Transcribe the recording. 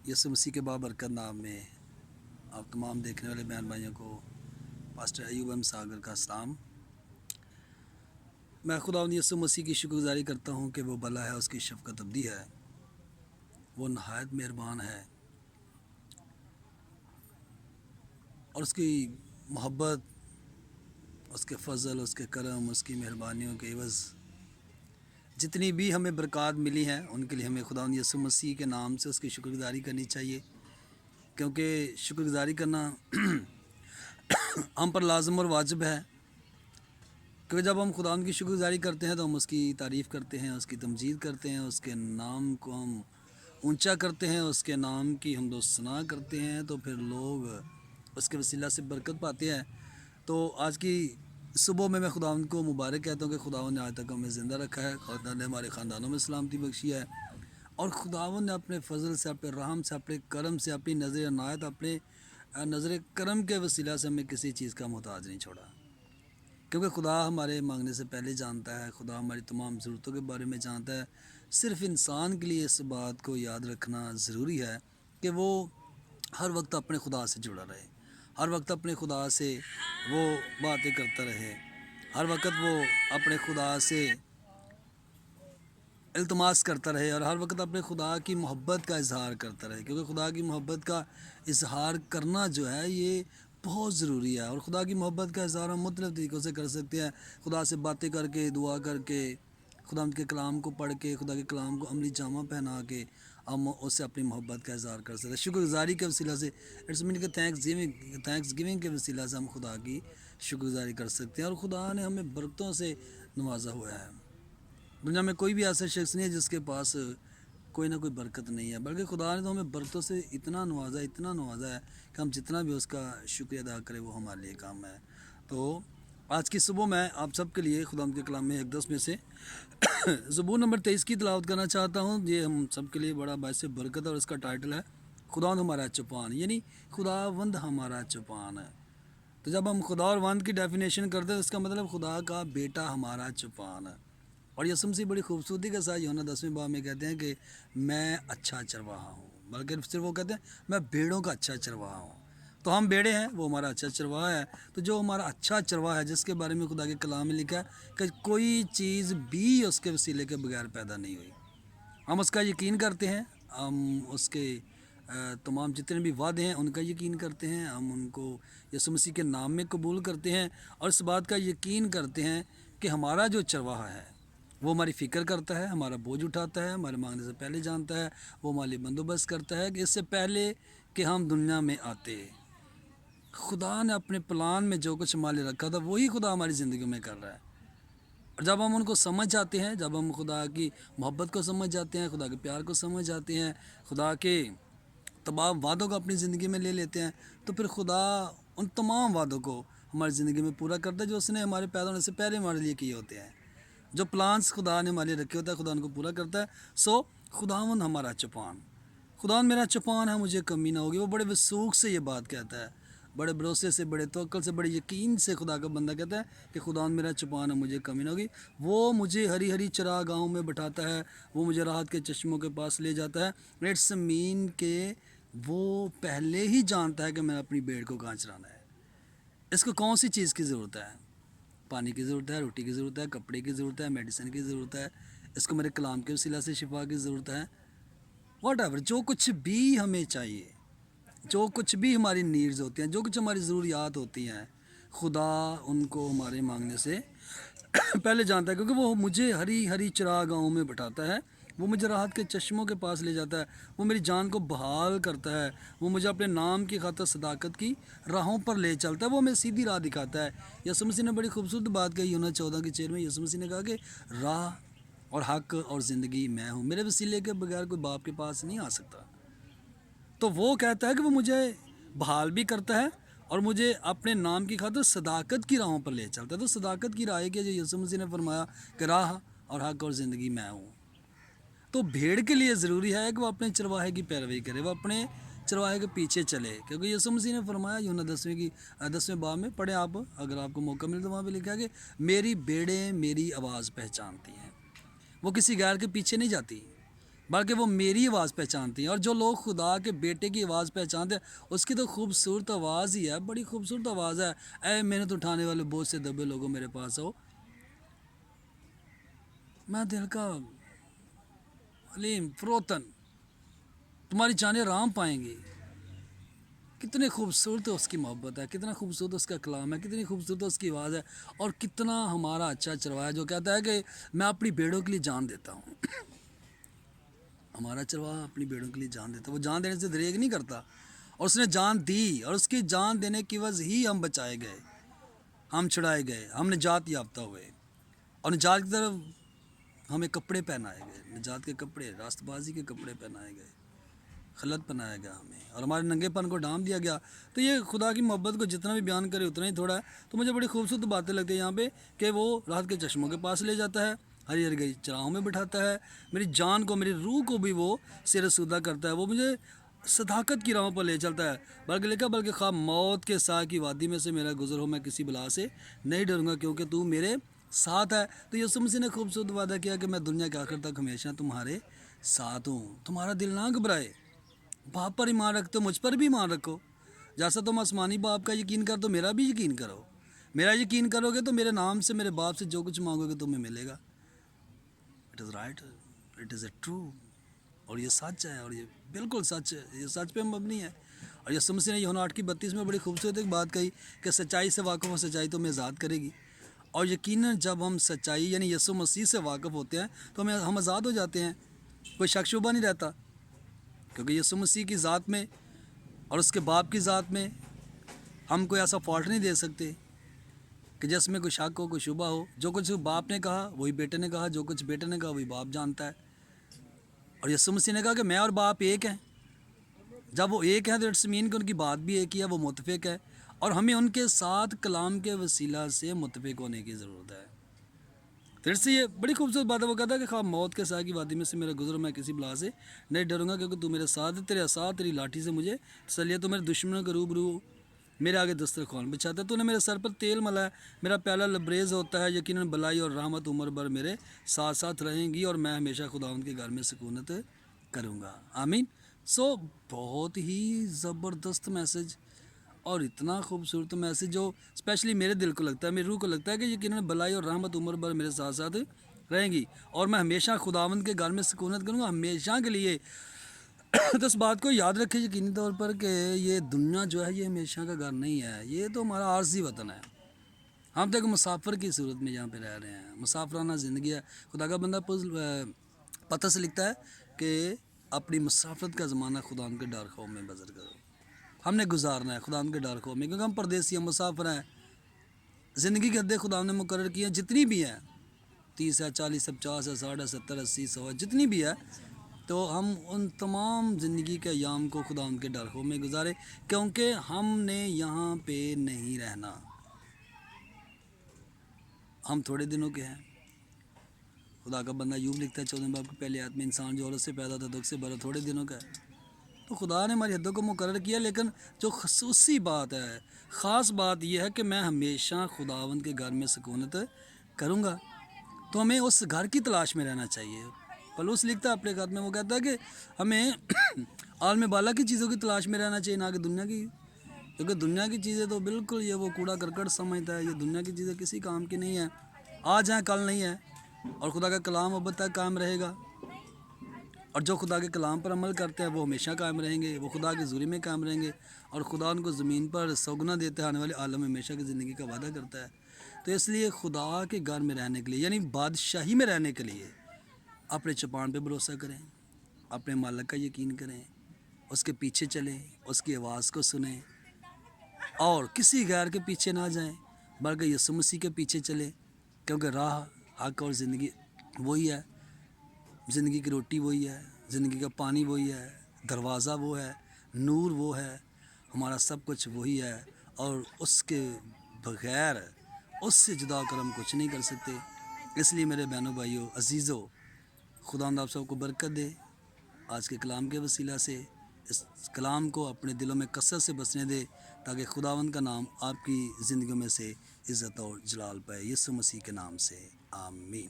यसु मसीह के बाबरकत नाम में आप तमाम देखने वाले बहन भाइयों को पास्टर अयूब एम सागर का सलाम। मैं खुदावंद यसु मसीह की शुक्रगुजारी करता हूँ कि वो भला है, उसकी शफ़क़त अबदी है, वो नहायत मेहरबान है और उसकी मोहब्बत, उसके फ़ज़ल, उसके करम, उसकी मेहरबानियों के एवज़ जितनी भी हमें बरक़ात मिली हैं उनके लिए हमें खुदावंद यसु मसीह के नाम से उसकी शुक्रगुजारी करनी चाहिए, क्योंकि शुक्रगुजारी करना हम पर लाज़िम और वाजिब है। क्योंकि जब हम खुदावंद की शुक्रगुजारी करते हैं तो हम उसकी तारीफ़ करते हैं, उसकी तमजीद करते हैं, उसके नाम को हम ऊंचा करते हैं, उसके नाम की हमदो सना करते हैं, तो फिर लोग उसके वसीला से बरकत पाते हैं। तो आज की सुबह में मैं खुदावंद को मुबारक कहता हूँ कि खुदावंद ने आज तक हमें ज़िंदा रखा है, खुदावंद ने हमारे ख़ानदानों में सलामती बख्शी है और खुदावंद ने अपने फ़ज़ल से, अपने रहम से, अपने करम से, अपनी नज़र इनायत, अपने नज़र करम के वसीला से हमें किसी चीज़ का मोहताज नहीं छोड़ा। क्योंकि खुदा हमारे मांगने से पहले जानता है, खुदा हमारी तमाम ज़रूरतों के बारे में जानता है। सिर्फ़ इंसान के लिए इस बात को याद रखना ज़रूरी है कि वो हर वक्त अपने खुदा से जुड़ा रहे, हर वक्त अपने खुदा से वो बातें करता रहे, हर वक्त वो अपने खुदा से इल्तमास करता रहे और हर वक्त अपने खुदा की मोहब्बत का इजहार करता रहे। क्योंकि खुदा की मोहब्बत का इजहार करना जो है ये बहुत ज़रूरी है और खुदा की मोहब्बत का इजहार हम मुख्तलिफ़ तरीक़ों से कर सकते हैं। खुदा से बातें करके, दुआ करके, खुदा के कलाम को पढ़ के, खुदा के कलाम को अमली जामा पहना के हम उससे अपनी मोहब्बत का इजहार कर सकते हैं। शुक्रगुजारी के वसीला से, इट्स मीन कि थैंक्स गिविंग के वसीला से हम खुदा की शुक्रगुजारी कर सकते हैं और खुदा ने हमें बरकतों से नवाजा हुआ है। दुनिया में कोई भी ऐसा शख्स नहीं है जिसके पास कोई ना कोई बरकत नहीं है, बल्कि खुदा ने तो हमें बरकतों से इतना नवाजा है कि हम जितना भी उसका शुक्रिया अदा करें वो हमारे लिए काम है। तो आज की सुबह मैं आप सब के लिए खुदा के कलाम में 1:10 में से ज़बूर नंबर 23 की तिलावत करना चाहता हूँ। ये हम सब के लिए बड़ा बायस बरकत है और इसका टाइटल है खुदावंद हमारा चौपान, यानी खुदावंद हमारा चौपान है। तो जब हम खुदा और वंद की डेफिनेशन करते हैं तो इसका मतलब खुदा का बेटा हमारा चौपान है। और यसुम सी बड़ी खूबसूरती के साथ यूहन्ना 10वें बाब में कहते हैं कि मैं अच्छा चरवाहा हूँ, बल्कि सिर्फ वो कहते हैं मैं भेड़ों का अच्छा चरवाहा हूँ। तो हम भेड़े हैं, वो हमारा अच्छा चरवाहा है। तो जो हमारा अच्छा चरवाहा है, जिसके बारे में खुदा के कलाम में लिखा है कि कोई चीज़ भी उसके वसीले के बगैर पैदा नहीं हुई, हम उसका यकीन करते हैं, हम उसके तमाम जितने भी वादे हैं उनका यकीन करते हैं, हम उनको यसु मसीह के नाम में कबूल करते हैं और इस बात का यकीन करते हैं कि हमारा जो चरवाहा है वो हमारी फ़िक्र करता है, हमारा बोझ उठाता है, हमारे मांगने से पहले जानता है, वो हमारे बंदोबस्त करता है कि इससे पहले कि हम दुनिया में आते खुदा ने अपने प्लान में जो कुछ हमारे रखा था वही खुदा हमारी ज़िंदगी में कर रहा है। और जब हम उनको समझ जाते हैं, जब हम खुदा की मोहब्बत को समझ जाते हैं, खुदा के प्यार को समझ जाते हैं, खुदा के तमाम वादों को अपनी ज़िंदगी में ले लेते हैं, तो फिर खुदा उन तमाम वादों को हमारी ज़िंदगी में पूरा करता है जो उसने हमारे पैदा होने से पहले हमारे लिए किए होते हैं। जो प्लान्स खुदा ने हमारे लिए रखे होता है खुदा उनको पूरा करता है। सो खुदावंद हमारा चौपान, खुदावंद मेरा चौपान है, मुझे कमी ना होगी। वो बड़े वसूख से ये बात कहता है, बड़े भरोसे से, बड़े तवक्कुल से, बड़े यकीन से खुदा का बंदा कहता है कि खुदावंद मेरा चौपान है, मुझे कमी ना होगी। वो मुझे हरी हरी चरागाहों में बिठाता है, वो मुझे राहत के चश्मों के पास ले जाता है। इट्स मीन के वो पहले ही जानता है कि मैं अपनी भेड़ को कहाँ चराना है। इसको कौन सी चीज़ की ज़रूरत है? पानी की ज़रूरत है, रोटी की ज़रूरत है, कपड़े की ज़रूरत है, मेडिसिन की ज़रूरत है, इसको मेरे कलाम के वसीला से शिफा की ज़रूरत है। वॉट एवर, जो कुछ भी हमें चाहिए, जो कुछ भी हमारी नीड्स होती हैं, जो कुछ हमारी ज़रूरियात होती हैं, खुदा उनको हमारे मांगने से पहले जानता है। क्योंकि वो मुझे हरी हरी चरागाहों में बिठाता है, वो मुझे राहत के चश्मों के पास ले जाता है, वो मेरी जान को बहाल करता है, वो मुझे अपने नाम की खातिर सदाकत की राहों पर ले चलता है, वो हमें सीधी राह दिखाता है। यसु मसीह ने बड़ी खूबसूरत बात कही यूहन्ना 14 की 4 में। यसु मसीह ने कहा कि राह और हक और ज़िंदगी मैं हूँ, मेरे वसीले के बगैर कोई बाप के पास नहीं आ सकता। तो वो कहता है कि वो मुझे बहाल भी करता है और मुझे अपने नाम की खातिर सदाकत की राहों पर ले चलता है। तो सदाकत की राह के जो यीशु मसीह ने फरमाया कि राह और हक और ज़िंदगी मैं हूँ। तो भेड़ के लिए ज़रूरी है कि वो अपने चरवाहे की पैरवी करे, वो अपने चरवाहे के पीछे चले। क्योंकि यीशु मसीह ने फरमाया यूहन्ना 10वें बाब में पढ़े आप, अगर आपको मौका मिले तो वहाँ पे लिखा है कि मेरी भेड़ें मेरी आवाज़ पहचानती हैं। वो किसी गैर के पीछे नहीं जाती, بلکہ وہ میری آواز پہچانتی ہیں. اور جو لوگ خدا کے بیٹے کی آواز پہچانتے ہیں اس کی تو خوبصورت آواز ہی ہے, بڑی خوبصورت آواز ہے. اے محنت اٹھانے والے بوجھ سے دبے لوگوں میرے پاس آؤ, میں دل کا علیم فروتن تمہاری جانیں رام پائیں گی. کتنے خوبصورت اس کی محبت ہے, کتنا خوبصورت اس کا کلام ہے, کتنی خوبصورت اس کی آواز ہے, اور کتنا ہمارا اچھا چرواہا جو کہتا ہے کہ میں اپنی بھیڑوں کے لیے جان دیتا ہوں. ہمارا چرواہا اپنی بھیڑوں کے لیے جان دیتا ہے, وہ جان دینے سے دریغ نہیں کرتا, اور اس نے جان دی, اور اس کی جان دینے کی وجہ ہی ہم بچائے گئے, ہم چھڑائے گئے, ہم نجات یافتہ ہوئے, اور نجات کی طرف ہمیں کپڑے پہنائے گئے, نجات کے کپڑے, راست بازی کے کپڑے پہنائے گئے, خلط بنایا گیا ہمیں, اور ہمارے ننگے پن کو ڈھانپ دیا گیا. تو یہ خدا کی محبت کو جتنا بھی بیان کرے اتنا ہی تھوڑا ہے. تو مجھے بڑی خوبصورت باتیں لگتی ہیں یہاں پہ کہ وہ راحت کے چشموں کے پاس لے جاتا ہے, ہری ہری چراہوں میں بٹھاتا ہے, میری جان کو, میری روح کو بھی وہ سیر سودہ کرتا ہے, وہ مجھے صداقت کی راہوں پر لے چلتا ہے. بلکہ لکھا بلکہ خواہ موت کے سائے کی وادی میں سے میرا گزر ہو, میں کسی بلا سے نہیں ڈروں گا کیونکہ تو میرے ساتھ ہے. تو یسوع مسیح نے خوبصورت وعدہ کیا کہ میں دنیا کے آخر تک ہمیشہ تمہارے ساتھ ہوں. تمہارا دل نہ گھبرائے, باپ پر ایمان رکھتے ہو, مجھ پر بھی ایمان رکھو. جیسا تم آسمانی باپ کا یقین کر تو میرا بھی یقین کرو. میرا یقین کرو گے تو میرے نام سے, میرے باپ سے جو کچھ مانگو گے تمہیں ملے گا. It is right, it is a true, اور یہ سچ ہے, اور یہ بالکل سچ ہے, یہ سچ پہ مبنی ہے. اور یسوع مسیح نے یوحنا 8:32 میں بڑی خوبصورت ایک بات کہی کہ سچائی سے واقف ہو, سچائی تمہیں آزاد کرے گی. اور یقیناً جب ہم سچائی یعنی یسوع مسیح سے واقف ہوتے ہیں تو ہم آزاد ہو جاتے ہیں, کوئی شک شبہ نہیں رہتا, کیونکہ یسوع مسیح کی ذات میں اور اس کے باپ کی ذات میں ہم کوئی ایسا فالٹ نہیں دے سکتے کہ جس میں کوئی شک ہو, کوئی شبہ ہو. جو کچھ باپ نے کہا وہی بیٹے نے کہا, جو کچھ بیٹے نے کہا وہی باپ جانتا ہے. اور یسوع مسیح نے کہا کہ میں اور باپ ایک ہیں. جب وہ ایک ہیں تو اٹس مین کہ ان کی بات بھی ایک ہی ہے, وہ متفق ہے, اور ہمیں ان کے ساتھ کلام کے وسیلہ سے متفق ہونے کی ضرورت ہے. پھر سے یہ بڑی خوبصورت بات ہے, وہ کہتا ہے کہ خواہ موت کے سائے کی وادی میں سے میرا گزر, میں کسی بلا سے نہیں ڈروں گا کیونکہ تو میرے ساتھ, تیرے عصا تیری لاٹھی سے مجھے تسلی ہے. تو میرے دشمنوں کے روبرو میرے آگے دسترخوان بچھاتا ہے. تو نے میرے سر پر تیل ملا ہے, میرا پیالہ لبریز ہوتا ہے. یقیناً بلائی اور رحمت عمر بھر میرے ساتھ ساتھ رہیں گی, اور میں ہمیشہ خداوند کے گھر میں سکونت کروں گا. آمین. بہت ہی زبردست میسج, اور اتنا خوبصورت میسج جو اسپیشلی میرے دل کو لگتا ہے, میری روح کو لگتا ہے کہ یقیناً بلائی اور رحمت عمر بھر میرے ساتھ ساتھ رہیں گی, اور میں ہمیشہ خداوند کے گھر میں سکونت کروں گا, ہمیشہ کے لیے. تو اس بات کو یاد رکھیں یقینی طور پر کہ یہ دنیا جو ہے یہ ہمیشہ کا گھر نہیں ہے, یہ تو ہمارا عارضی وطن ہے. ہم تو ایک مسافر کی صورت میں یہاں پہ رہ رہے ہیں, مسافرانہ زندگی ہے. خدا کا بندہ پتہ سے لکھتا ہے کہ اپنی مسافرت کا زمانہ خدا کے ڈر خوف میں بسر کرو. ہم نے گزارنا ہے خدا کے ڈر خوف میں, کیونکہ ہم پردیسی ہیں, مسافر ہیں. زندگی کے حدیں خدا نے مقرر کی ہیں, جتنی بھی ہیں, 30 ہے, 40 ہے, 50 ہے, 60 ہے, 70 80 100 ہے, جتنی بھی ہے, تو ہم ان تمام زندگی کے ایام کو خدا کے ڈر خوف میں گزارے, کیونکہ ہم نے یہاں پہ نہیں رہنا. ہم تھوڑے دنوں کے ہیں. خدا کا بندہ یوب لکھتا ہے 14 باب کی پہلی آیت میں, انسان جو عورت سے پیدا تھا دکھ سے بھرا تھوڑے دنوں کا ہے. تو خدا نے ہماری حدوں کو مقرر کیا, لیکن جو خصوصی بات ہے, خاص بات یہ ہے کہ میں ہمیشہ خداوند کے گھر میں سکونت کروں گا. تو ہمیں اس گھر کی تلاش میں رہنا چاہیے. پلوس لکھتا ہے اپنے خط میں, وہ کہتا ہے کہ ہمیں عالم بالا کی چیزوں کی تلاش میں رہنا چاہیے, نہ کہ دنیا کی, کیونکہ دنیا کی چیزیں تو بالکل یہ وہ کوڑا کرکٹ سمجھتا ہے. یہ دنیا کی چیزیں کسی کام کی نہیں ہیں, آج ہیں کل نہیں ہے, اور خدا کا کلام اب تک قائم رہے گا. اور جو خدا کے کلام پر عمل کرتے ہیں وہ ہمیشہ قائم رہیں گے, وہ خدا کی حضوری میں قائم رہیں گے, اور خدا ان کو زمین پر سوگنا دیتے ہیں, آنے والے عالم میں ہمیشہ کی زندگی کا وعدہ کرتا ہے. تو اس لیے خدا کے گھر میں رہنے کے لیے, یعنی بادشاہی میں رہنے کے لیے, اپنے چپان پہ بھروسہ کریں, اپنے مالک کا یقین کریں, اس کے پیچھے چلیں, اس کی آواز کو سنیں, اور کسی غیر کے پیچھے نہ جائیں, بلکہ یسوع مسیح کے پیچھے چلیں, کیونکہ راہ, حق اور زندگی وہی ہے, زندگی کی روٹی وہی ہے, زندگی کا پانی وہی ہے, دروازہ وہ ہے, نور وہ ہے, ہمارا سب کچھ وہی ہے, اور اس کے بغیر اس سے جدا کر ہم کچھ نہیں کر سکتے. اس لیے میرے بہنوں بھائیوں عزیزوں, خدا آپ سب کو برکت دے. آج کے کلام کے وسیلہ سے اس کلام کو اپنے دلوں میں کثرت سے بسنے دے, تاکہ خداوند کا نام آپ کی زندگیوں میں سے عزت اور جلال پائے. یسوع مسیح کے نام سے آمین.